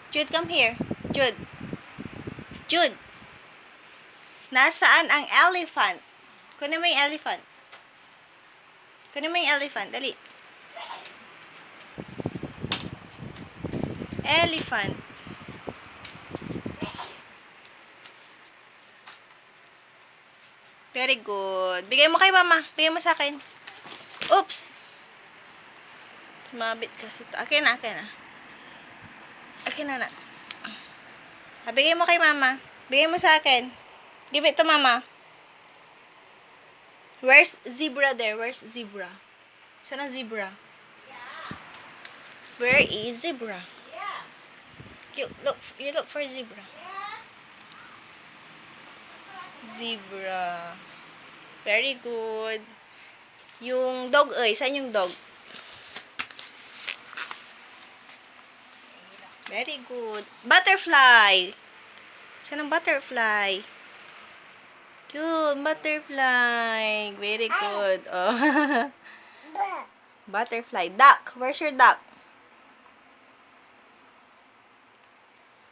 Jude, come here. Jude. Jude. Nasaan ang elephant? Kunin mo yung elephant. Kunin mo yung elephant. Dali. Elephant. Very good. Bigay mo kay mama. Bigay mo sa akin. Oops. Sumabit kasi ito. Akin na, akin na. Akin na na. Bigay mo kay mama. Bigay mo sa akin. Give it to mama. Where's zebra there? Where's zebra? Saan ang zebra? Where is zebra? You look for zebra. Zebra. Very good. Yung dog, saan yung dog? Very good. Butterfly. Saan ang butterfly? Yun, butterfly. Very good. Oh. Butterfly. Duck. Where's your duck?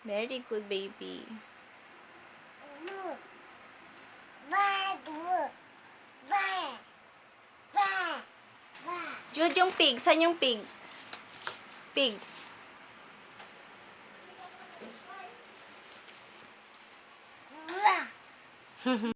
Very good, baby. Jude, yung pig. Saan yung pig? Pig.